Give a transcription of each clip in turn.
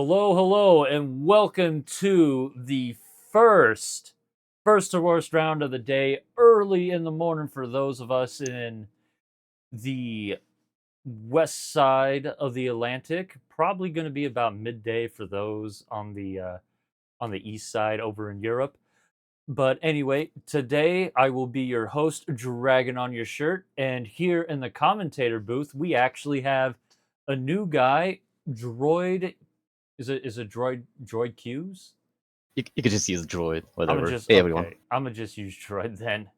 Hello, hello, and welcome to the first to worst round of the day, early in the morning for those of us in the west side of the Atlantic. Probably going to be about midday for those on the east side over in Europe. But anyway, today I will be your host, Dragon on Your Shirt, and here in the commentator booth we actually have a new guy, Droid. Is it droid Q's? You could just use droid, I'm whatever. gonna just Hey, okay. everyone. I'm gonna just use droid then.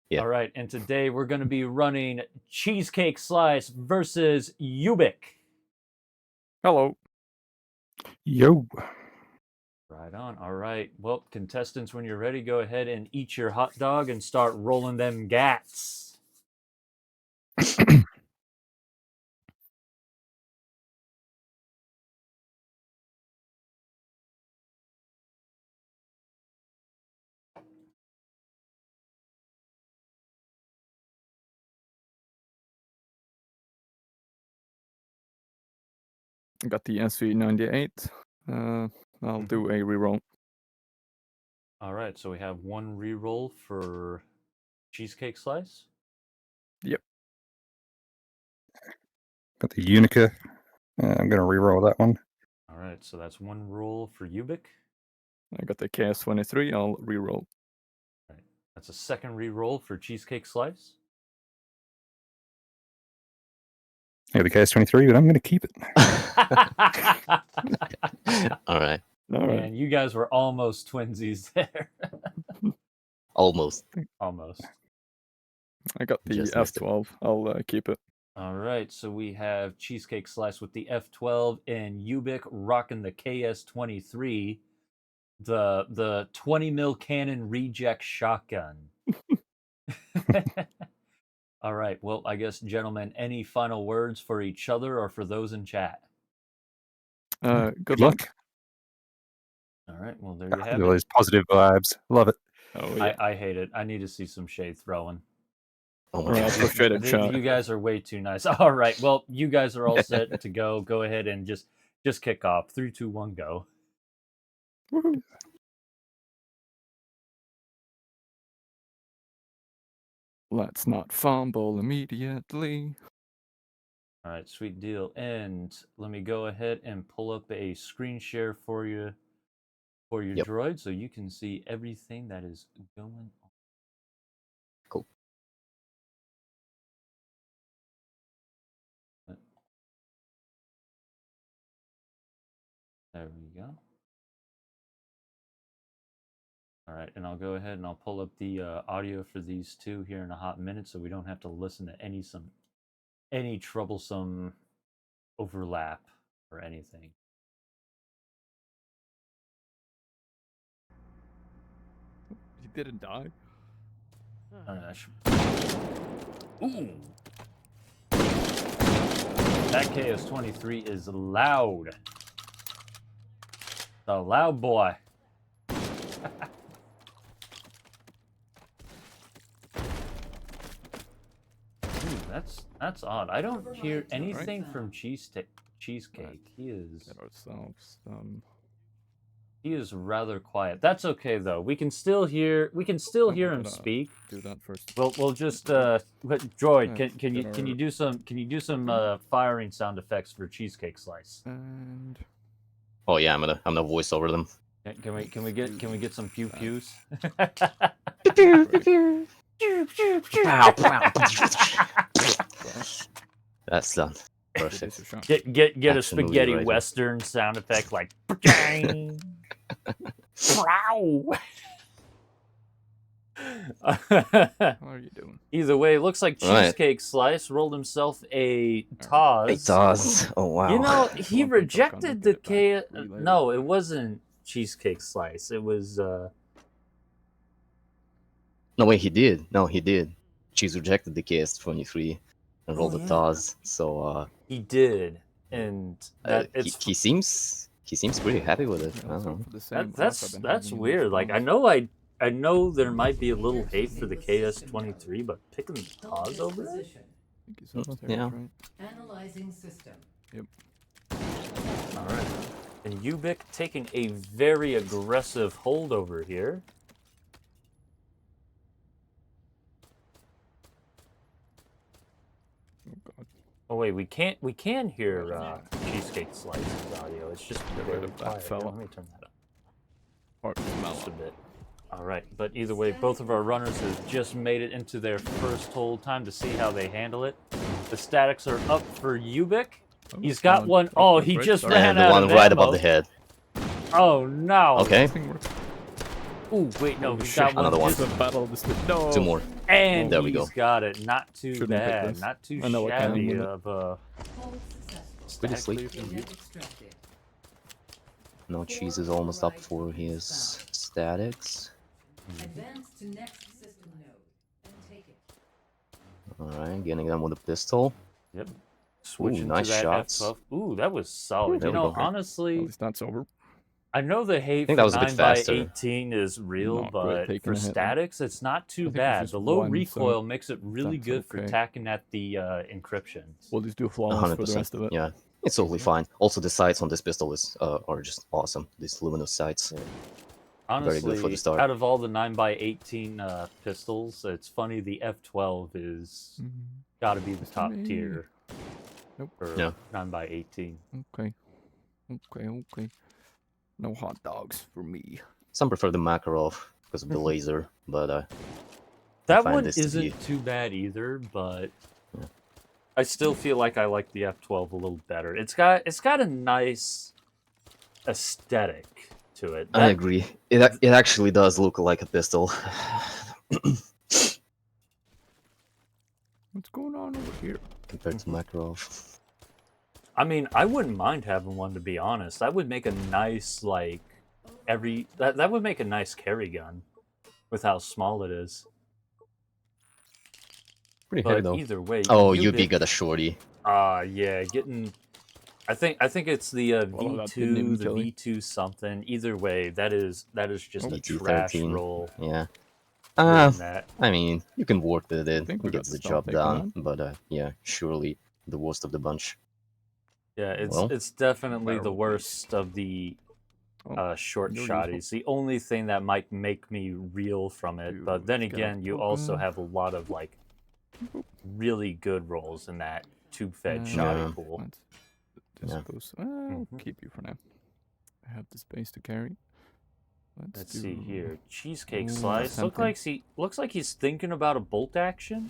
Yeah. All right, and today we're gonna be running Cheesecake Slice versus Ubeek. Hello. Yo. Right on. All right. Well, contestants, when you're ready, go ahead and eat your hot dog and start rolling them gats. Got the SV98. I'll do a reroll. All right. So we have one reroll for Cheesecake Slice. Yep. Got the Unica. I'm going to reroll that one. All right. So that's one roll for Ubeek. I got the KS23. I'll reroll. All right. That's a second reroll for Cheesecake Slice. Yeah, the KS23, but I'm going to keep it. All right. All right. Man, you guys were almost twinsies there. Almost. Almost. I got the Just missed it. F12. I'll keep it. All right, so we have Cheesecake Slice with the F12 and Ubeek rocking the KS23, the 20 mil cannon reject shotgun. All right, well, I guess, gentlemen, any final words for each other or for those in chat? Good luck. All right, well, there you have All it. these positive vibes. Love it. Oh, yeah. I hate it. I need to see some shade throwing. Oh my Or I'll god. push straight at shot. You guys are way too nice. All right, well, you guys are all set to go. Go ahead and just kick off. 3, 2, 1, go. Woohoo. Let's not fumble immediately. All right, sweet deal. And let me go ahead and pull up a screen share for you, for your Yep. droid, so you can see everything that is going on. Cool. There we go. All right, and I'll go ahead and I'll pull up the audio for these two here in a hot minute, so we don't have to listen to any troublesome overlap or anything. He didn't die. All right, Ooh. That KS23 is loud. The loud boy. Ooh, that's odd. I don't hear anything from Cheesecake. He Get ourselves. He is rather quiet. That's okay though. We can still hear him speak. Do that first. We'll just Droid, Yeah, can you do some firing sound effects for Cheesecake Slice? And Oh yeah, I'm gonna voice over them. Can we get some pew pews? That's done. this Perfect. is a shot. Get a Absolutely spaghetti right. western sound effect like "Pachang." Prow. How are you doing? Either way, it looks like Right. Cheesecake Slice rolled himself a Taz. It does. Oh wow. You know, he One point rejected to the get it K. back. Relay. No, it wasn't Cheesecake Slice. It was. No wait, he did. No, he did. Cheese rejected the KS23 and rolled Oh, the yeah. Taz. So He did, and that he seems pretty happy with it. I don't know. For the same that's class I've been having weird. this Like month. I know there might be a little hate for the KS23, but picking the Taz over it. I think he's upstairs, Yeah. right? Analyzing system. Yep. All right. And Ubeek taking a very aggressive hold over here. Oh god. Oh wait, we can hear Cheesecake Slice's audio. It's just Get rid very of that quiet. fella. Let me turn that up Part just a bit. All right, but either way, both of our runners have just made it into their first hold. Time to see how they handle it. The statics are up for Ubeek. He's got one. Oh, he just ran And the out one of right ammo. above the head. Oh no. Okay, Ooh, wait, no, Holy he's shit, got one. another one. It's a battle of the split. No. 2 more. And There we he's go. got it. Not too Shouldn't pick bad. this. Not too I know I can shabby win it. of a Pretty static slick. lead from Ubeek. No, Cheese is almost up for his statics. Advance to next system node and take it. Alright, getting them with a pistol. Yep. Switching nice to that shots. F12. Ooh, that was solid. There You we know, go. At honestly, least that's over. I know the hate think for that was a bit faster. 9x18 is real, Not great but taking for a hit, though. statics, it's not too I think it's bad. just The low one, so recoil makes it really that's good for okay. attacking at the encryptions. We'll just do flawless for the 100%. rest of it. Yeah, it's totally fine. Also, the sights on this pistol is are just awesome. These luminous sights. Honestly, Very good for the start. out of all the 9x18 pistols, it's funny the F12 is Mhm. got to be the Just top me. tier Nope. for Yeah. 9x18. Okay. Okay. No hot dogs for me. Some prefer the Makarov because of the laser, but That find one this to be- isn't too bad either, but Yeah. I still feel like I like the F12 a little better. It's got a nice aesthetic to it. I That- agree. It actually does look like a pistol. What's going on over here? Compared to Makarov. I mean, I wouldn't mind having one, to be honest. That would make a nice that would make a nice carry gun with how small it is. Pretty heavy But though. either way, Oh, Ubeek got a shorty. yeah, getting. I think it's the Well, that didn't even V2, the kill you. V2 something. Either way, that is just a V2 trash 13. roll. Yeah. doing that. I mean, you can work with it. think It we got gets the the stuff job taken done. But yeah, surely the worst of the bunch. Yeah, Well, it's definitely the barrel worst of the Oh, short you're shotties. The only thing that might make me reel from it, but then Dude, get again, up, you okay. also have a lot of really good rolls in that tube-fed shoddy Yeah. pool. Yeah. I'll Mhm. keep you for now. I have the space to carry. Let's see do- here, cheesecake Ooh, slice. tempting. Looks like he's thinking about a bolt action.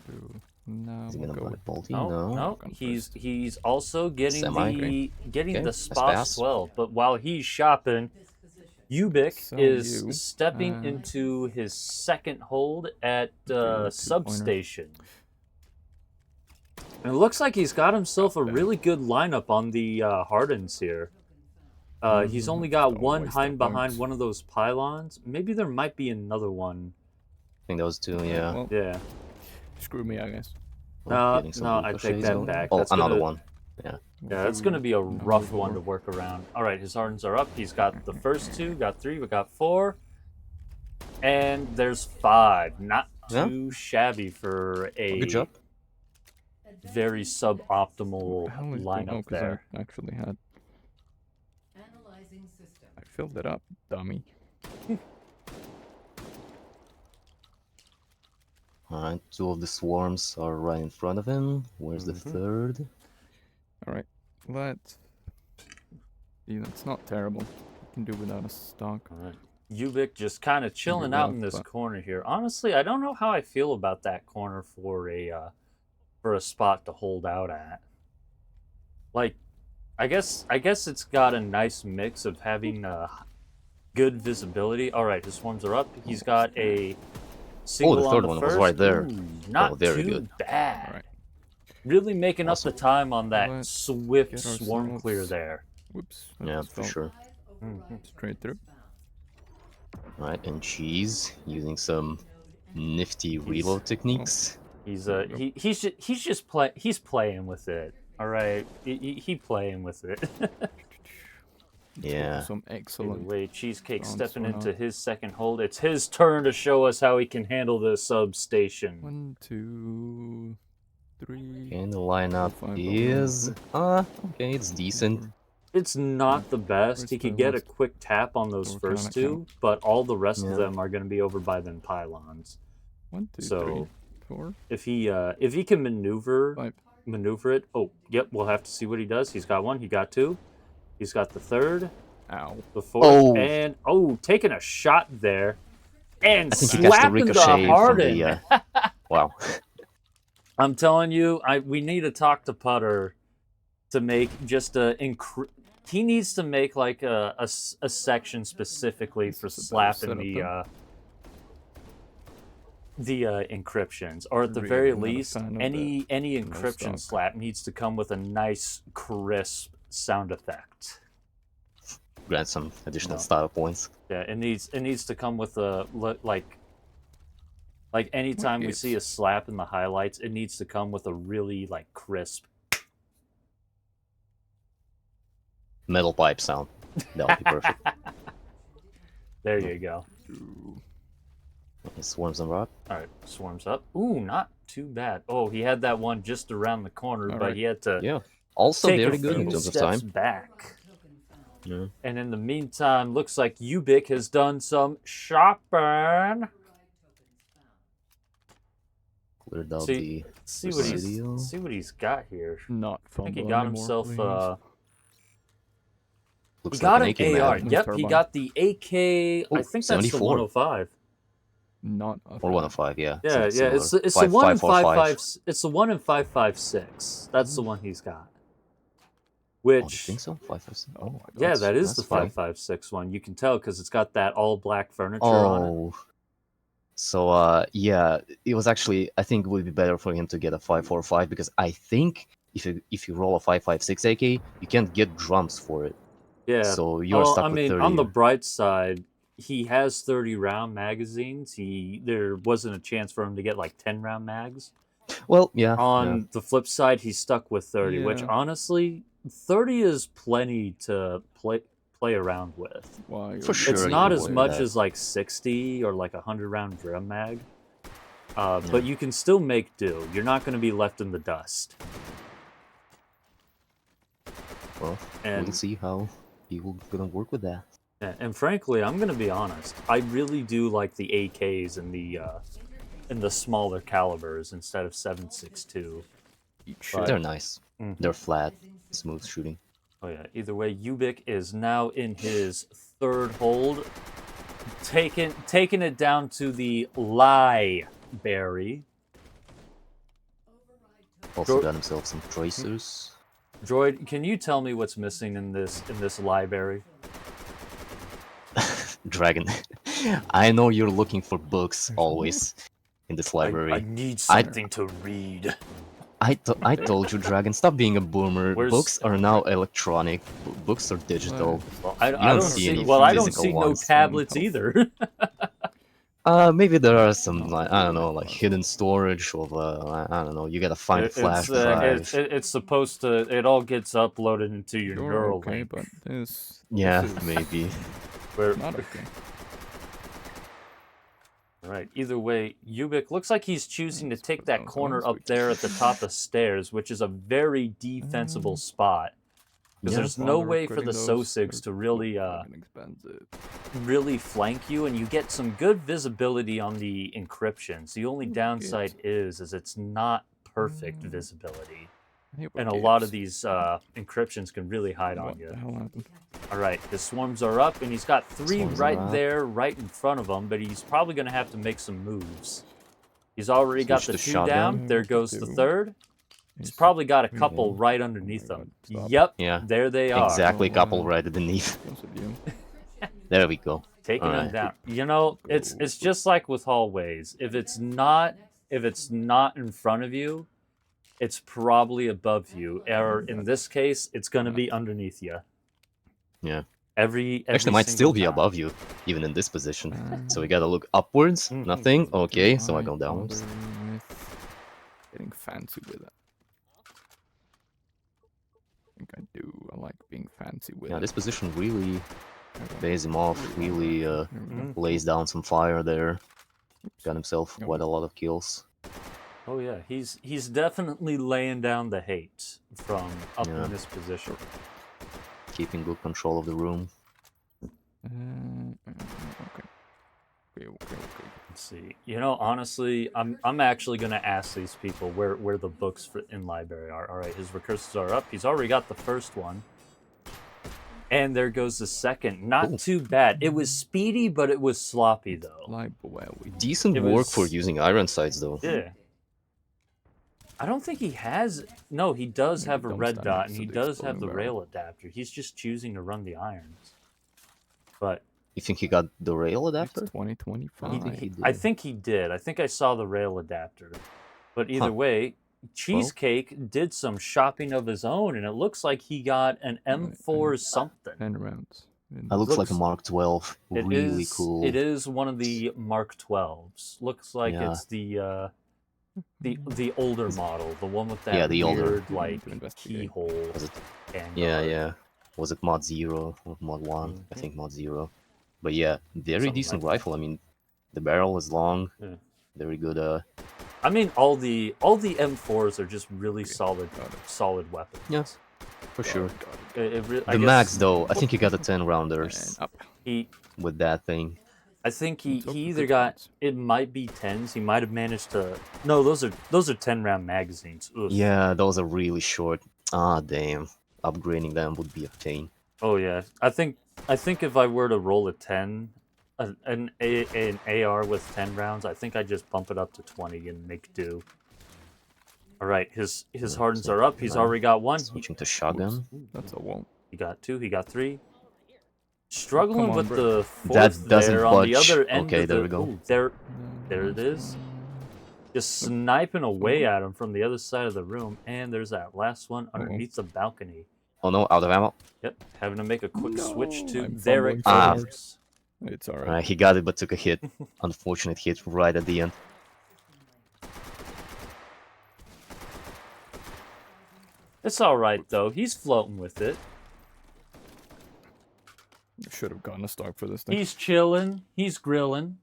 No, Is he we'll gonna go buy with Bolty? No, No. no, Gun he's also getting Semi. the Okay, the that's spa fast. swell. But while he's shopping, This position. Ubeek So is you, stepping into his second hold at do a two-pointer. substation. And it looks like he's got himself a God damn. really good lineup on the Hardens here. He's only got Don't one waste hind that behind points. one of those pylons. Maybe there might be another one. I think those two, yeah. Well, Yeah. screw me, I guess. No, Getting some no, I take ricochets that going. back. Oh, That's another gonna- one. Yeah, that's going to be a Number rough one to 4. work around. All right, his Hardens are up. He's got the first 2, got 3, we got 4. And there's 5. Not Yeah. too shabby for a Good job. very suboptimal What the hell is going on? lineup 'Cause there. I actually had. Analyzing system. I filled it up, dummy. Alright, 2 of the swarms are right in front of him. Where's the Mhm. third? Alright, let's. See, that's not terrible. I can do without a stock. All right. Ubeek just kind of chilling You're out rough, in this but- corner here. Honestly, I don't know how I feel about that corner for a spot to hold out at. Like, I guess it's got a nice mix of having good visibility. All right, his swarms are up. He's got a single the third on the one first. was right there. Ooh, not very too good. bad. Alright. Really making up the Awesome. time on that Let's swift get swarm clear ourselves- there. Whoops. I Yeah, just for fell sure. Straight through. Right, and Cheese using some nifty reload techniques. He's There we he's playing with it. All right, he playing with it. Yeah. Some Either excellent. way, Cheesecake Sounds stepping so into not. his second hold. It's his turn to show us how he can handle the substation. 1, 2, 3. And the lineup 5 is okay, it's decent. It's not the best. Where's He could the get a last quick tap on those door first cannon two, but all the rest Yeah. of them are going to be over by them pylons. 1, 2, So 3, 4, if he can maneuver 5. it, oh yep, we'll have to see what he does. He's got one. He got two. He's got the third, Ow. the fourth, Oh. and taking a shot there, and I think he catch the slapping the ricochet from Harden. the. Wow. I'm telling you, we need to talk to Putter to make just he needs to make like a section specifically for This is a better slapping setup, the encryptions, or at the Really very not a least, fan of any no encryption stock. slap needs to come with a nice crisp sound effect. Grant some additional No. style points. Yeah, it needs to come with a like anytime we Wickets. see a slap in the highlights, it needs to come with a really like crisp. Metal pipe sound. That would be perfect. There you go. Ooh. Swarms and rock. All right, swarms up. Ooh, not too bad. Oh, he had that one just around the corner, All but right. he had to Yeah. Also take very a good in few terms of steps time. back. Yeah. And in the meantime, looks like Ubeek has done some shopping. Cleared out See- the. See what Presidio. he's got here. Not I fumble think he got anymore, himself. please. Looks He got like an AK AR. mag. Yep, he Turbine. got the AK. I Oh, think that's the 74. 105. Not a Or fan. 105, yeah. Yeah, something yeah. It's similar. the one in 5545. 55. It's the one in 556. That's the one he's got. Oh, you Which think so? 556? Oh my god. yeah, that is that's the funny. 556 one. You can tell because it's got that all black furniture on it. Oh. So, yeah, it was actually, I think it would be better for him to get a 545 because I think if you roll a 556 AK, you can't get drums for it. Yeah. So you're Well, stuck I with mean, 30. on the bright side, he has 30 round magazines. There wasn't a chance for him to get like 10 round mags. Well, yeah. On the flip side, he's stuck with 30, which Yeah. honestly, 30 is plenty to play around with. Why For are sure It's you not can as play much that. as like 60 or like a 100 round drum mag. But Yeah. you can still make do. You're not going to be left in the dust. Well, And we'll see how he will gonna work with that. and frankly, I'm going to be honest. I really do like the AKs and the smaller calibers instead of 7.62. eat But- shit? They're nice. Mhm. They're flat, smooth shooting. Oh yeah. Either way, Ubeek is now in his third hold, taking it down to the library. Also Go- got himself some tracers. Droid, can you tell me what's missing in this library? Dragon. I know you're looking for books always in this library. I need something to read. I told you, Dragon, stop being a boomer. Where's- Books are now electronic. Books are digital. Well, I don't don't see see. any I don't physical see no ones. tablets either. Maybe there are some, like, I don't know, like hidden storage of, I don't know, you gotta find a flash drive. It's supposed to. It all gets uploaded into your You're neural okay, link. but this Yeah, is maybe. Where, not okay. right. Either way, Ubeek looks like he's choosing to Let's take put that those corner on up there at the top of stairs, which is a very defensible spot. Because Yeah. there's no Bother way for the upgrading those, Sosigs to they're really fucking expensive. really flank you, and you get some good visibility on the encryptions. The only downside is it's not perfect visibility, Hey, and a what lot of gives? these encryptions can really hide on What you. the hell happened? All right, his swarms are up, and he's got three Swarms are right up. there, right in front of him. But he's probably going to have to make some moves. He's already got Switch the to two down. shotgun. There goes the Two. third. He's Yes. probably got a Three couple more. right underneath Oh my him. God, stop. Yep. Yeah, There they are. exactly, Oh, couple wow. right underneath. Goes with you. There we go. Taking them Alright. down. You know, it's just like with hallways. If it's not in front of you, it's probably above you. Or in this case, it's gonna be underneath you. Yeah. Every Actually, might single still be time. above you, even in this position. So we gotta look upwards. Mhm. Nothing. Okay, so I Why go downwards. bother with getting fancy with it. I think I do. I like being fancy with Yeah, it. this position really I don't pays him off. Really Here we go. lays down some fire there. Oops. Got himself Oh. quite a lot of kills. Oh yeah, he's definitely laying down the hate from up Yeah. in this position. keeping good control of the room. Okay. Okay. Let's see. You know, honestly, I'm actually gonna ask these people where the books in library are. All right, his recursives are up. He's already got the first one, and there goes the second. Not Cool. too bad. It was speedy, but it was sloppy though. Library. Decent It work for was- using iron sights, though. Yeah. I don't think he has. No, he does Maybe have a don't red stand dot, next and to he the does have exploding the barrel. rail adapter. He's just choosing to run the irons. But You think he got the rail It's adapter? 2025. I think he did. I think he did. I think I saw the rail adapter. But either Huh. way, Cheesecake did some shopping of his own, and it looks like he got an M4 something. 10 rounds. That looks like a looks- Mark 12. It Really is- cool. It is one of the Mark 12s. Looks like Yeah. it's the older model, the one with that Yeah, the older. weird like To investigate. keyhole. Was it? handguard. Yeah. Was it mod 0 or mod one? I Mhm. think mod 0. But yeah, very Something decent like that. rifle. I mean, the barrel is long. Yeah. Very good. I mean, all the M4s are just really solid weapons. Yes, for sure. I The max guess though, I think he got the 10 And rounders up. with that thing. I think he Let's hope for either good got rounds. it might be 10s. He might have managed to. No, those are 10-round magazines. Ugh. Yeah, those are really short. Ah, damn. Upgrading them would be a pain. Oh yeah. I think if I were to roll a 10, an AR with 10 rounds, I think I just bump it up to 20 and make do. All right, his hardens are up. He's already got one. Switching to shotgun. That's a wall. He got 2. He got 3. Struggling on, with Brick. the fourth That doesn't there on the budge. other end. Okay, of there the, we go. Ooh, there it is. Just sniping away at him from the other side of the room, and there's that last one underneath the balcony. Oh no, out of ammo. Yep, having to make a quick switch No, to I'm there it fumbling forward. goes. It's alright. He got it, but took a hit. Unfortunate hit right at the end. It's all right though. He's floating with it. Should have gotten a stock for this thing. He's chilling. He's grilling.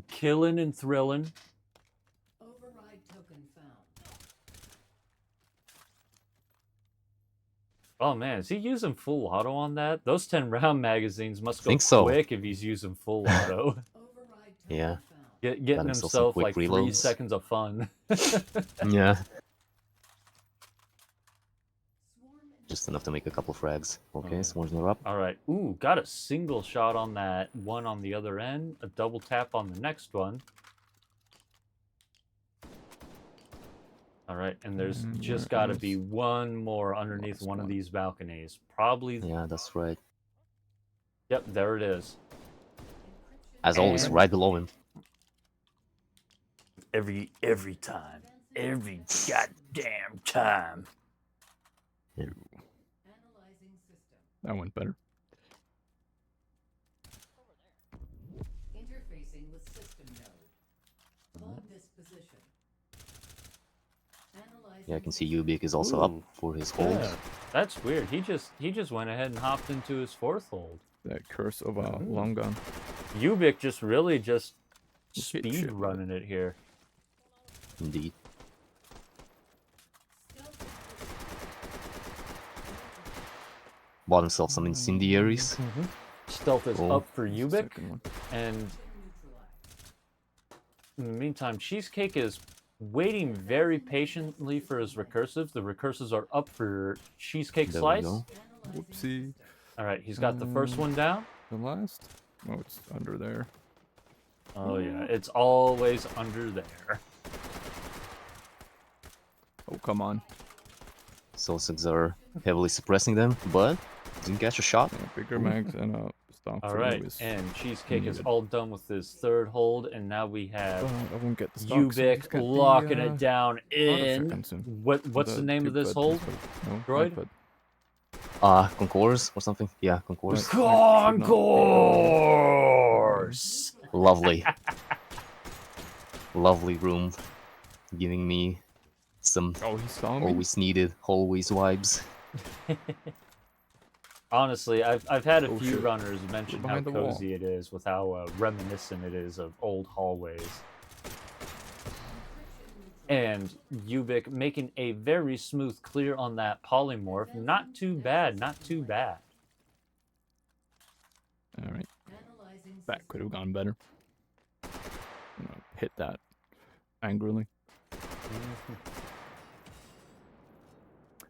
Killing and thrilling. Override token found. Oh man, is he using full auto on that? Those 10-round magazines must go Think so. quick if he's using full auto. Override token Yeah. found. Getting himself some himself quick like 3 reloads. seconds of fun. Yeah, Swarm just enough to make a couple frags. Okay, Okay. swarms are up. All right. Ooh, got a single shot on that one on the other end. A double tap on the next one. All right, and there's And just where got to be is one more underneath last one of one? these balconies. Probably. Yeah, that's right. Yep, there it is. As always, And- right below him. Every time. Every goddamn time. Analyzing system. That went better. Interfacing with system node. Hold this position. Analyzing Yeah, I can see Ubeek is also up Ooh. for his hold. Yeah, that's weird. He just went ahead and hopped into his fourth hold. That curse of a Ooh. long gun. Ubeek just really just Hit shit with speed it. running it here. Indeed. Bought himself some incendiaries. Stealth is Cool. up for Ubeek, Second one. and neutralized. in the meantime, Cheesecake is waiting very patiently for his recursives. The recursives are up for Cheesecake There we Slice. go. Whoopsie. All right, he's got the first one down. The last? Oh, it's under there. Oh yeah, it's always under there. Oh, come on. Celtics are heavily suppressing them, but didn't catch a shot. Yeah, bigger mags and a stock All for right, Lewis. and Cheesecake is needed. all done with his third hold, and now we have I won't get the stock. so Ubeek just get the, locking it down shotgun in. soon. What's the name of this hold? No, Droid? but Concourse or something? Yeah, Concourse. Concourse. Lovely. Lovely room. Giving me some oh, he saw me. always needed, always vibes. Honestly, I've had a Oh, few shit. runners mention how behind the wall. cozy it is, with how reminiscent it is of old hallways. And Ubeek making a very smooth clear on that polymorph. Not too bad, not too bad. All right, Analyzing that could have system. gone better. I'm gonna hit that angrily.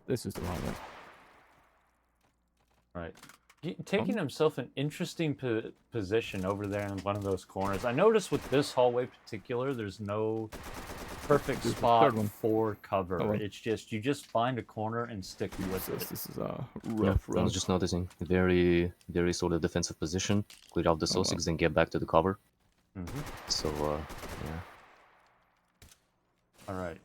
This is the wrong way. Right. Taking himself an interesting position over there in one of those corners. I noticed with this hallway in particular, there's no perfect Here's the spot third one. for cover. Oh, well. It's just, you just find a corner and stick with This, it. this is a Yeah, rough I road. was just noticing. Very, very sort of defensive position. Clear out the Oh, wow. Sussex, then get back to the cover. Mhm. So, yeah. All right.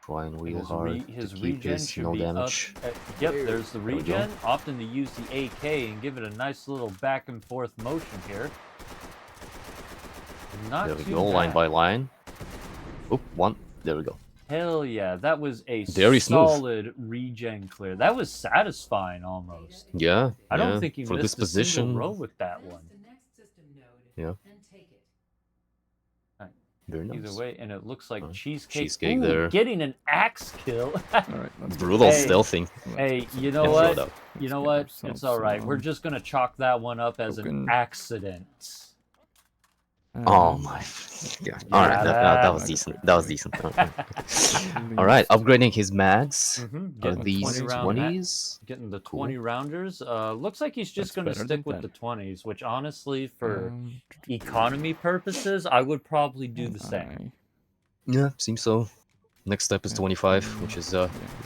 Trying real His, hard his to keep regen this should no be damage. up. Yep, there's the we go. regen. Often to use the AK and give it a nice little back and forth motion here. Not There we too go, line bad. by line. Oop, one. There we go. Hell yeah, that was a Very smooth. solid regen clear. That was satisfying almost. Yeah, I don't yeah. think he For missed this a single position, row with that one. Advance to next system node Yeah. and take it. very nice. Either way, and it looks like Alright, cheesecake. Cheesecake Ooh, there. getting an axe kill. All right, let's go. Brutal Hey. stealthing. Hey, you know Yeah, what? showed up. You Let's know get what? ourselves It's all right. We're some just gonna chalk that one up as an token. accident. Oh my. Yeah. All right, that was that- decent. That was decent. All right, upgrading his mags. Mm-hmm. Are Getting these 20 round 20s? Getting the Cool. 20 rounders. Looks like he's just That's gonna better stick than with the 10. 20s, which honestly, for Um, economy purposes, I would probably do the same. Yeah, seems so. Next step is 25, which is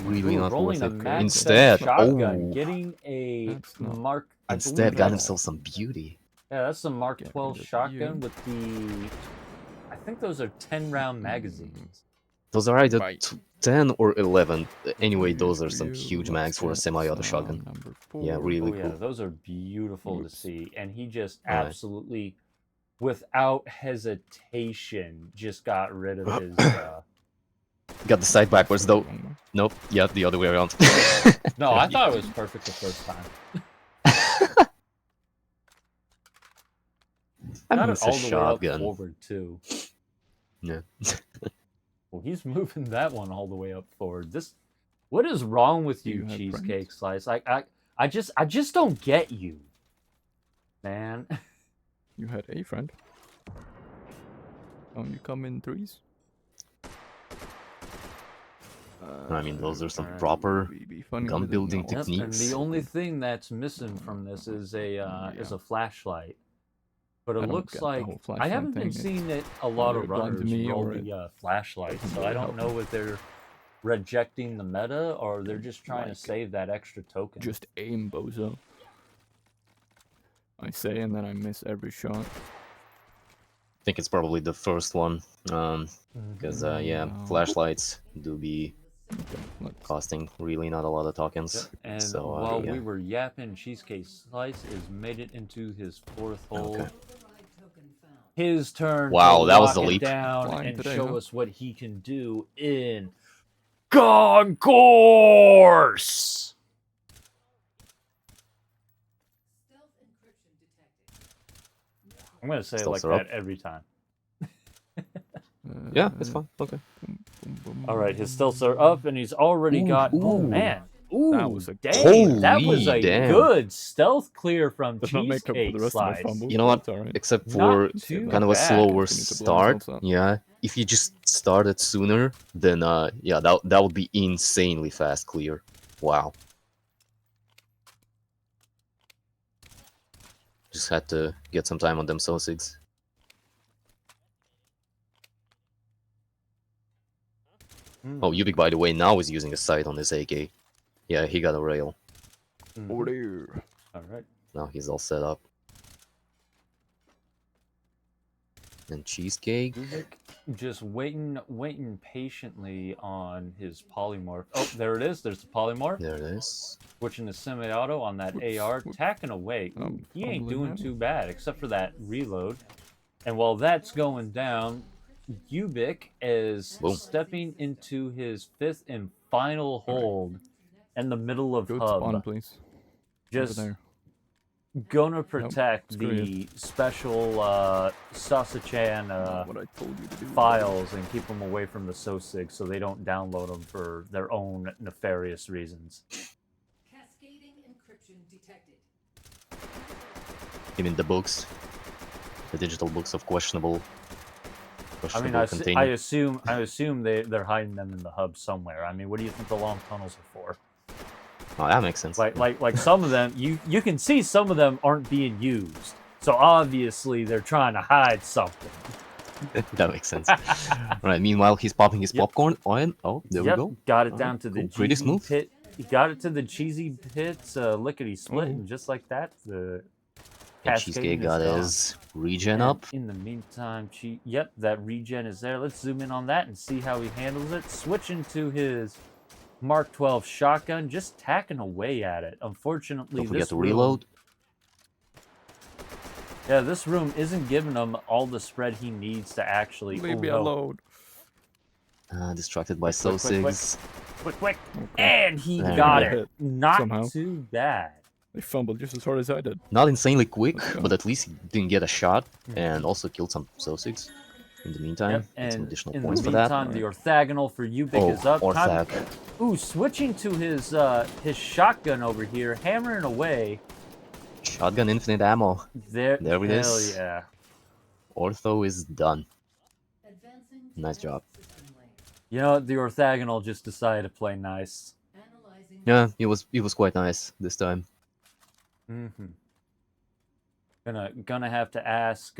really Ooh, not rolling worth a it. max Instead, shotgun, oh, getting a That's not- mark. I instead believe got that's- himself some beauty. Yeah, that's the Mark Get 12 rid of shotgun you. with the. I think those are 10 round magazines. Those are either Right. 10 or 11. Anyway, Here's those are for some you. huge Let's mags for a get semi-auto some shotgun. number Yeah, 4. really Oh yeah, cool. those are beautiful to Oops. see, and he just Alright. absolutely, without hesitation, just got rid of his. Got the side backwards though. Wrong way. Nope. Yeah, the other way around. No, I thought it was perfect the first time. I Got miss it a all the way up shotgun. forward too. Yeah. Well, he's moving that one all the way up forward. This, what is wrong with you, You have Cheesecake friends? Slice? I just don't get you, man. You had a friend. Don't you come in threes? I mean, those are some Alright. proper Be funny gun with it, building no. Yep, and techniques. the only thing that's missing from this is a flashlight. But I it don't looks get the like whole I flashlight haven't been thing. seeing it a lot either of blind to runners me roll or it the flashlight, doesn't so I really don't help know if they're rejecting the meta or they're just trying to Like, save that extra token. Just aim, bozo. I say and then I miss every shot. I think it's probably the first one. Because, yeah, No. flashlights do be Okay, let's costing really not a lot of tokens. Yep, and So, while yeah. we were yapping, Cheesecake Slice has made it into his fourth hole. Okay. Override token found. His turn Wow, to that was lock the it leap. down Flying and today, show huh? us what he can do in Concourse. Stealth encryption detected. I'm gonna say it like Stealths are that every time. Yeah, it's fine. Okay. All right, his stealths are up, and he's already got. Oh ooh. man! Ooh, That was a dang! That was Holy a damn. good stealth clear from Does not make up for Cheesecake the rest of my Slice. fumbles. You know what? That's alright. Except Not for too kind of a bad. slower Continue to blow start. ourselves up. Yeah. If you just started sooner, then yeah, that would be insanely fast clear. Wow. Just had to get some time on them Sosigs. Mm. Oh, Ubeek, by the way, now is using a sight on his AK. Yeah, he got a rail. Mhm. Over there. All right. Now he's all set up. And Cheesecake. Ubeek just waiting patiently on his polymorph. Oh, there it is. There's the polymorph. There it is. Switching to semi-auto on that Whoops, AR, whoops. tacking away. Ooh, he ain't fumbling doing now. too bad, except for that reload. And while that's going down, Ubeek is Boom. stepping into his fifth and final hold in the middle of Good hub. spawn, please. Just Over there. Gonna protect screw you. the special Sasachan What I told you to do. files and keep them away from the SOSIG so they don't download them for their own nefarious reasons. Cascading encryption detected. I mean the books, the digital books of questionable I mean, container. I assume they're hiding them in the hub somewhere. I mean, what do you think the long tunnels are for? Oh, that makes sense. Like some of them, you can see some of them aren't being used. So obviously they're trying to hide something. That makes sense. Right. Meanwhile, he's popping his popcorn. Oh, there we Yep, go. got it Alright, down to the cool. Pretty cheesy smooth. pit. He got it to the cheesy pits, lickety split, Oh. and just like that, the And cascading Cheesecake is got gone. his regen And up. in the meantime, yep, that regen is there. Let's zoom in on that and see how he handles it. Switching to his Mark 12 shotgun, just tacking away at it. Unfortunately, Don't forget this to room, reload. yeah, this room isn't giving him all the spread he needs to actually. Leave oh, me no. alone. Distracted by Quick, quick, quick. Sosigs. Quick, Okay. and he There got we it. go. Not Somehow. too bad. They fumbled just as hard as I did. Not insanely quick, Let's go. but at least he didn't get a shot and also killed some Sosigs. In the meantime, Yep, get some and additional in points the for that. meantime, the orthogonal for Ubeek Oh, is up. Time- Orthag. Ooh, switching to his shotgun over here, hammering away. Shotgun infinite ammo. There it hell is. yeah. Ortho is done. Advancing to Nice next job. system layer. You know, the orthogonal just decided to play nice. Analyzing. Yeah, it was quite nice this time. Mm-hmm. Gonna have to ask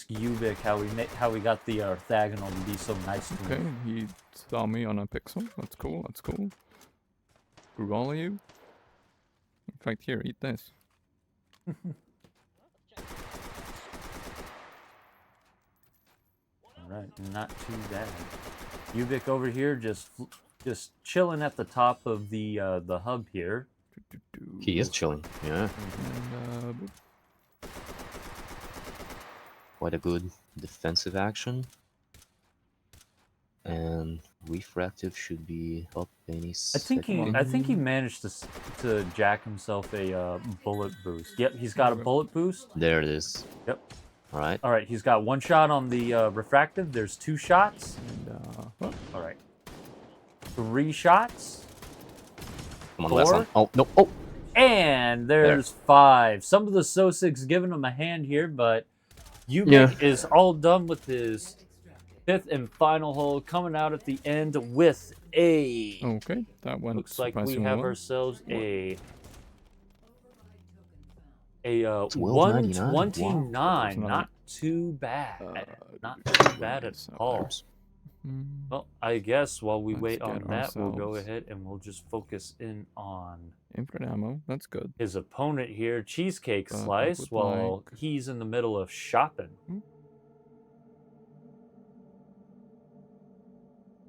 Ubeek how we got the orthogonal to be so nice to Okay, him. he saw me on a pixel. That's cool, that's cool. Screw all of you. In fact, here, eat this. Alright, not too bad. Ubeek over here just chilling at the top of the hub here. He is chilling. Yeah, And, quite a good defensive action. And refractive should be up any I think he managed to jack himself a bullet boost. Yep, he's got a bullet boost. There it is. Yep. All right. All right, he's got one shot on the refractive. There's 2 shots. oh, All right. 3 shots. Come on, last 4. one. Oh no! Oh, And there's 5. Some of the Sosigs giving him a hand here, but Ubeek is all done with his 5th and final hole, coming out at the end with a. okay, that went Looks like we surprisingly have well. ourselves a 12.99. 129. Wow. Not too bad. Not do too we bad get at some all. others? Hmm, Well, I guess while we Let's wait on get that, we'll go ourselves- ahead and we'll just focus in on Infinite ammo, that's good. his opponent here, Cheesecake I Slice, would while like- he's in the middle of shopping.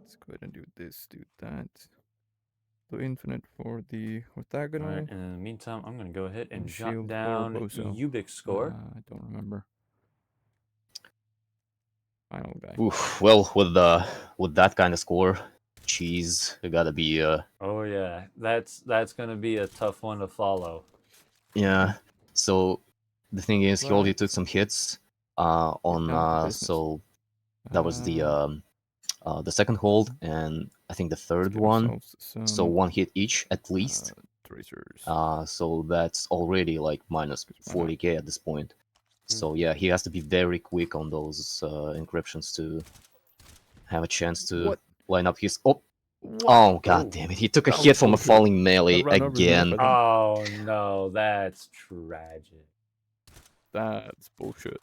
Let's go ahead and do this, do that. Do infinite for the All orthogonal. right, and in the meantime, I'm going to go ahead and And jot shield for down Bozo. Ubeek's score. I don't remember. Final guy. oof. Well, with that kind of score, cheese gotta be Oh yeah, that's going to be a tough one to follow. yeah. So the thing is, he already Right. took some hits down to on business. so that was the second hold and I think the let's third get one. ourselves So some, 1 hit each at least. tracers. So that's already like minus Because why not? 40k at this point. So yeah, he has to be very quick on those encryptions to have a chance to What? line up his. Oh, What? oh god damn it! He took a that hit was from a bullshit. falling melee ran over him again. with Oh no, that's tragic. That's bullshit.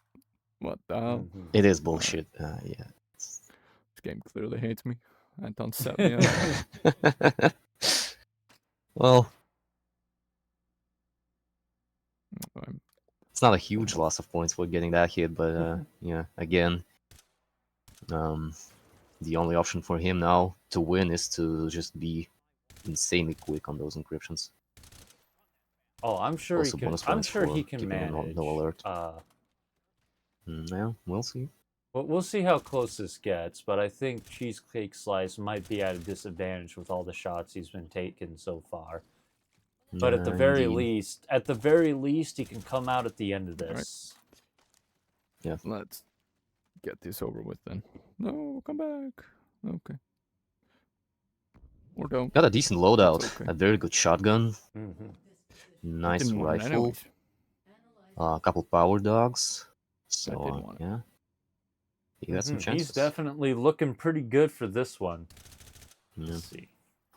What the hell? Mhm. It is bullshit. Yeah. This game clearly hates me. Anton set me up. Well, I'm- it's not a huge loss of points for getting that hit, but yeah, again, the only option for him now to win is to just be insanely quick on those encryptions. Oh, I'm sure Also he can. bonus I'm points sure for he can keeping him on manage. no alert. Yeah, we'll see. We'll see how close this gets, but I think Cheesecake Slice might be at a disadvantage with all the shots he's been taking so far. But at the Yeah, very indeed. least, he can come out at the end of Alright. this. Let's get this over with then. No, come back. Okay. Or don't. Got a decent loadout. okay. A very good shotgun. Mm-hmm. Nice Didn't want it rifle. anyways. A couple power dogs. So didn't want it. yeah, you got some chances. He's definitely looking pretty good for this one. Yeah. Let's see.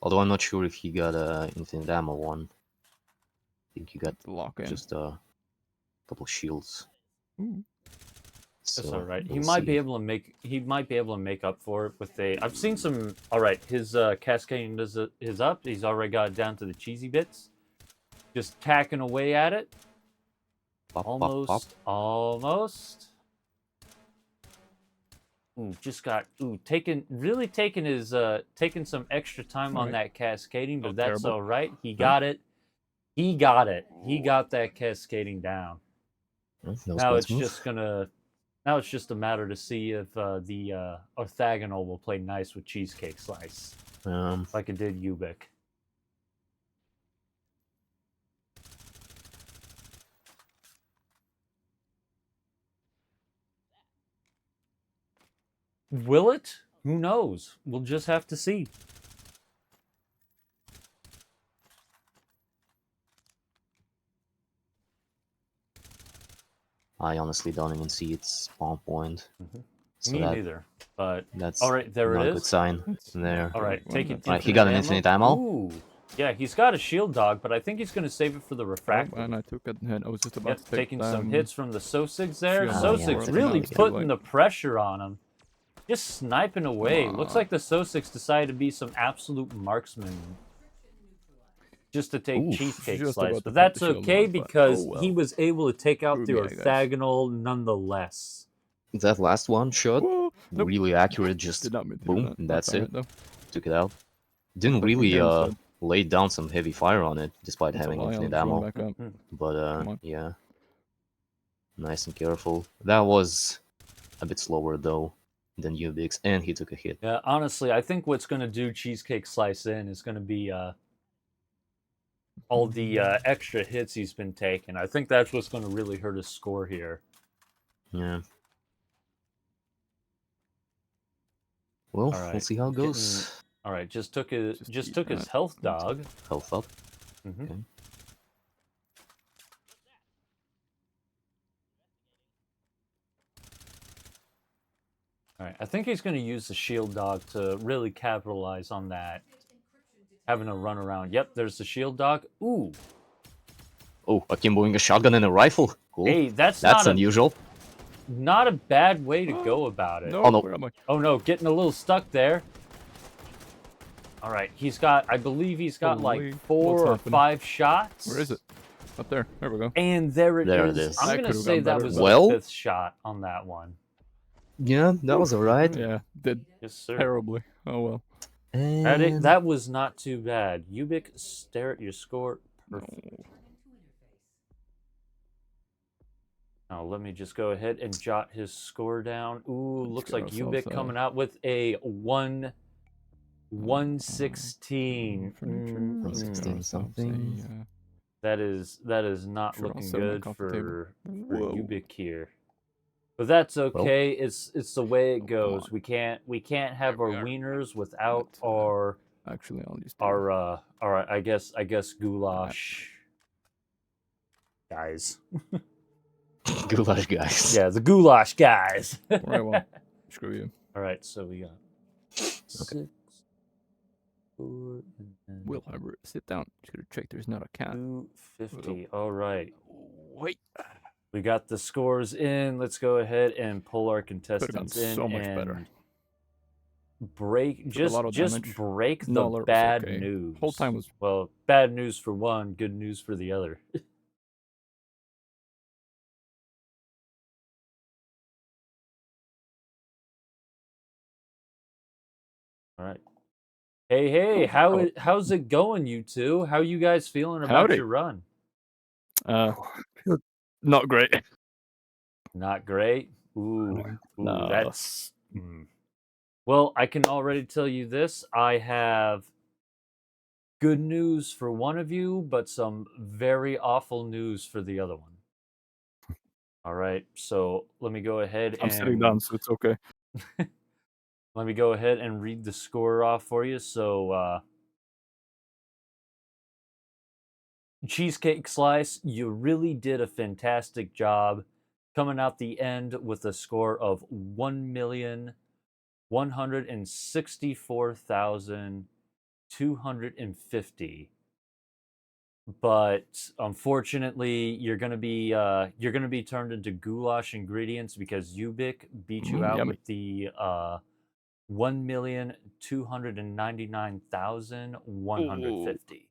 Although I'm not sure if he got a infinite ammo one. I think he got Lock in. just a couple shields. Ooh. So That's all right. He we'll might see. be able to make. He might be able to make up for it with a. I've seen some. All right, his cascading is up. He's already got it down to the cheesy bits. Just tacking away at it. Pop, Almost. pop, pop. Almost. Ooh, just got. Ooh, really taking his. Taking some extra time on that cascading, but Not that's terrible. all right. He got it. He got it. He got that cascading down. Yeah, that was Now quite it's smooth. just gonna. Now it's just a matter to see if the orthogonal will play nice with cheesecake slice, like it did Ubeek. Will it? Who knows? We'll just have to see. I honestly don't even see its spawn point. So Me neither. But that's all right, there not it a good is. sign That's there. All right, Well, take it. that's- Alright, he got an infinite ammo. Ooh, yeah, he's got a shield dog, but I think he's gonna save it for the Oh, refractor. and I took a hit. I was just about Yep, to take taking some them. hits from the Sosigs there. shield dogs Sosigs for it, really but now putting like- the pressure on him. Just sniping away. Looks like the Sosigs decided to be some absolute marksmen. Just to take Oof. cheesecake Just slice. about to But put that's the shield okay on, but because oh he well. was able to take out the Screw me, I guess. orthogonal nonetheless. That last one shot, Whoa, nope. really accurate, just Did not mean to do boom, that. and Not that's that it. hit, though. Took it out. Didn't Like we really did instead. lay down some heavy fire on it, despite That's a having lie, I'll infinite zoom ammo. back up. But Come on. yeah, nice and careful. That was a bit slower though than Ubeek's, and he took a hit. Yeah, honestly, I think what's going to do cheesecake slice in is going to be all the extra hits he's been taking. I think that's what's going to really hurt his score here. Yeah. Well, All we'll right, see how it goes. All right, just took his Just took eat his that. health That's dog. Health up. Mhm. Okay. All right, I think he's going to use the shield dog to really capitalize on that. Having a run around. Yep, there's the shield dog. Ooh, Oh, akimboing a shotgun and a rifle. Cool. hey, that's That's not unusual. not a bad way to go about it. No, Oh, no. where am I? Oh no, getting a little stuck there. All right, he's got. I believe he's got Holy, like 4 what's or happening? 5 shots. Where is it? Up there. There we go. And there it There is. it is. I'm That gonna could've say gone that better, was but- the Well- 5th shot on that one. Yeah, that was alright. Yeah, did Yes, sir. terribly. Oh well. And That was not too bad. Ubeek, stare at your score. No. Perfect. Now let me just go ahead and jot his score down. Ooh, Let's looks get like ourselves Ubeek coming out with a 116. Furniture. Mm, Let's get 116 ourselves something. That is not Sure, I'll looking set 'em on good coffee table. for Whoa. Ubeek here. But that's okay. It's the way it Oh, come goes. on. We can't have There our we are. wieners without Let's, our Actually, I'll just do I guess goulash guys. goulash guys. Yeah, the goulash guys. Alright, well, screw you. All right, so we got 6, 4, and then Will Harbor, sit down. Just gotta check there's not a cat. 250. All right. Wait. We got the scores in. Let's go ahead and pull our Could've gone contestants in so much and better. break Took a lot of just damage. break the Noller was bad okay. news. Whole time was- well, bad news for one, good news for the other. All right. Hey, how's it going, you two? How you guys feeling about Howdy. your run? Not great. Not great. Ooh, No. that's. Well, I can already tell you this. I have good news for one of you, but some very awful news for the other one. All right, so let me go ahead I'm sitting down, so it's okay. let me go ahead and read the score off for you. So, Cheesecake Slice, you really did a fantastic job coming out the end with a score of 1,164,250. But unfortunately, you're gonna be turned into goulash ingredients because Ubeek beat you out Yummy. with the 1,299,150.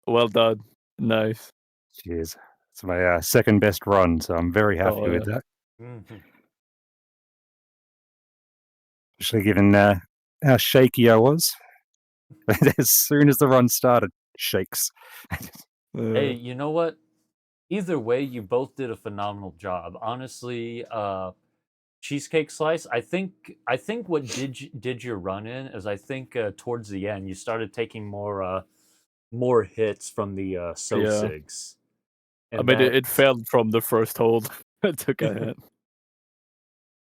Well done. Nice. Cheers. It's my second best run, so I'm very happy Oh, with yeah. that. Mhm. Especially given how shaky I was. As soon as the run started, shakes. Hey, Uh, you know what? Either way, you both did a phenomenal job. Honestly, Cheesecake Slice, I think what did your run in is I think towards the end you started taking more hits from the yeah. Sigs. I And mean, that it failed from the first hold. It took a hit.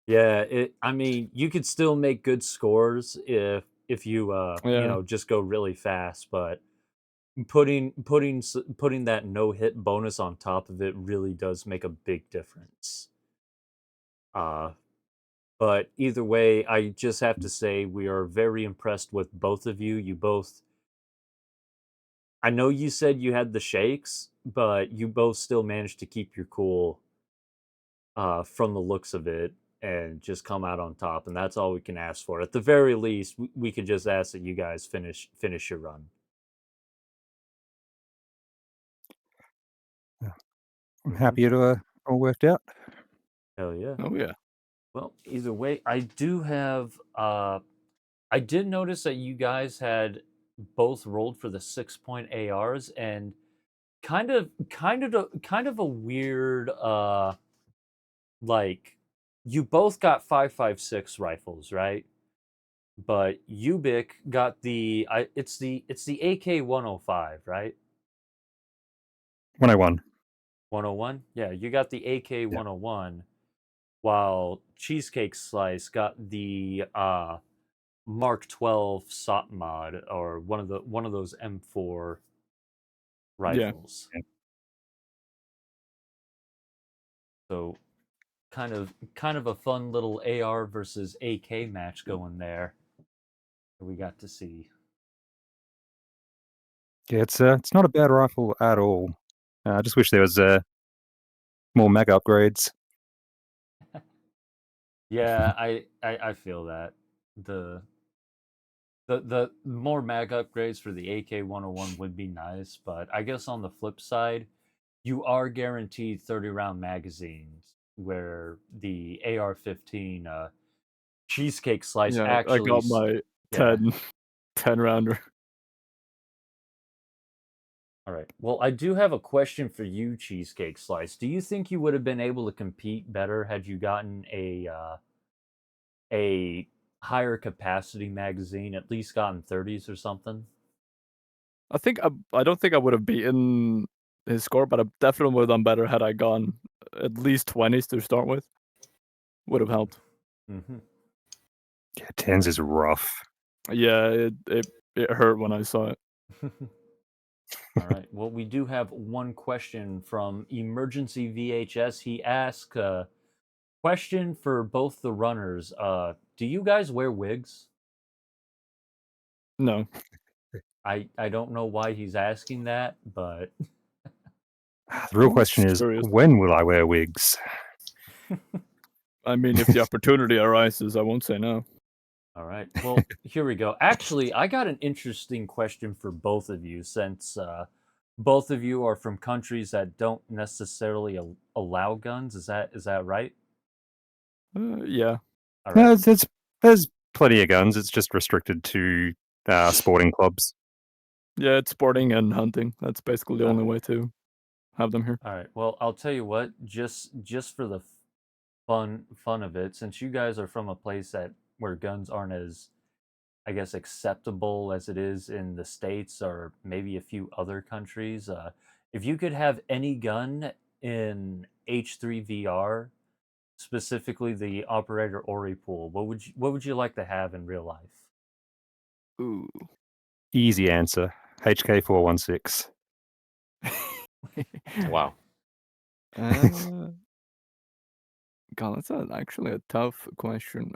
yeah, I mean, you could still make good scores if you Yeah. just go really fast, but putting that no hit bonus on top of it really does make a big difference. Uh but either way, I just have to say we are very impressed with both of you. You both I know you said you had the shakes, but you both still managed to keep your cool from the looks of it and just come out on top, and that's all we can ask for. At the very least, we could just ask that you guys finish your run. I'm Mhm. happy it all worked out. Hell yeah. Oh, yeah. Well, either way, I did notice that you guys had both rolled for the 6-point ARs, and kind of a weird like you both got 5.56 rifles, right? But Ubik got it's the AK 105, right? 101. 101? Yeah, you got the AK Yeah. 101, while Cheesecake Slice got the Mark 12 SOT mod, or one of those M4 Yeah. rifles. Yeah. So kind of a fun little AR versus AK match going there. We got to see. Yeah, it's not a bad rifle at all. I just wish there was more mag upgrades. Yeah, I feel that. The more mag upgrades for the AK 101 would be nice, but I guess on the flip side, you are guaranteed 30 round magazines, where the AR-15 Cheesecake Slice Yeah. I actually got my yeah. 10 rounder. All right. Well, I do have a question for you, Cheesecake Slice. Do you think you would have been able to compete better had you gotten a higher capacity magazine, at least gotten 30s or something? I don't think I would have beaten his score, but I definitely would have done better had I gone at least 20s to start with. Would have helped. Mm-hmm. Yeah, 10s is rough. Yeah, it hurt when I saw it. All right. Well, we do have one question from Emergency VHS. He asked, question for both the runners. Do you guys wear wigs? No. I don't know why he's asking that, but The real I'm question just is, curious. when will I wear wigs? I mean, if the opportunity arises, I won't say no. all right. Well, here we go. Actually, I got an interesting question for both of you, since both of you are from countries that don't necessarily allow guns. Is that right? Yeah. All No, right. there's plenty of guns. It's just restricted to sporting clubs. Yeah, it's sporting and hunting. That's basically the only Alright. way to have them here. All right. Well, I'll tell you what. Just for the fun of it, since you guys are from a place where guns aren't as I guess, acceptable as it is in the States or maybe a few other countries. If you could have any gun in H3 VR, specifically the operator Ori pool, what would you like to have in real life? Ooh. Easy answer. HK416. Wow. God, that's actually a tough question.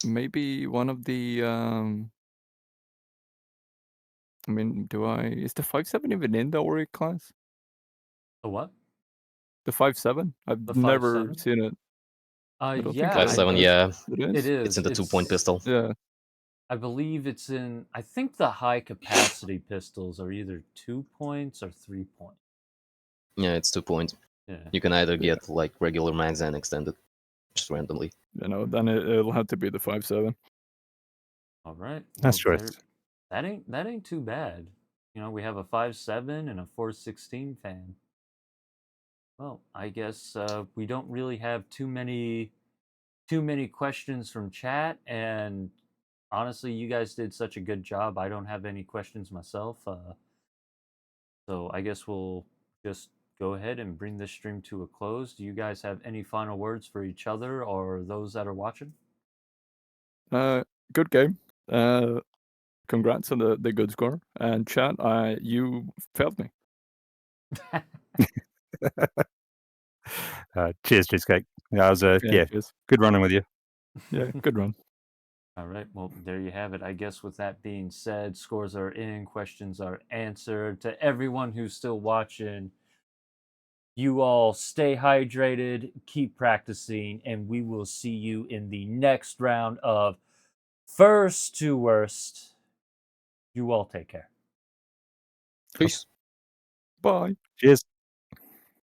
Maybe one of the I mean, is the 5.7 even in the Ori class? The what? The 5.7? I've The never 5.7? seen it. I don't think Yeah, it 5.7, is. yeah. It it is? is. It's in the 2-point pistol. Yeah. I believe it's in. I think the high capacity pistols are either 2 points or 3 points. Yeah, it's 2-point. Yeah. You can either Yeah. get like regular mags and extended, just randomly. You know, then it'll have to be the 5.7. All right. That's Well, choice. that ain't too bad. You know, we have a 5.7 and a 4.16 fan. Well, I guess we don't really have too many questions from chat, and honestly, you guys did such a good job. I don't have any questions myself. So I guess we'll just go ahead and bring this stream to a close. Do you guys have any final words for each other or those that are watching? Good game. Congrats on the good score. And chat, you failed me. Cheers, Cheesecake. Yeah, I was Yeah, cheers. good running with you. Yeah, good run. All right. Well, there you have it. I guess with that being said, scores are in, questions are answered. To everyone who's still watching, you all stay hydrated, keep practicing, and we will see you in the next round of First to Worst. You all take care. Peace. Bye. Cheers.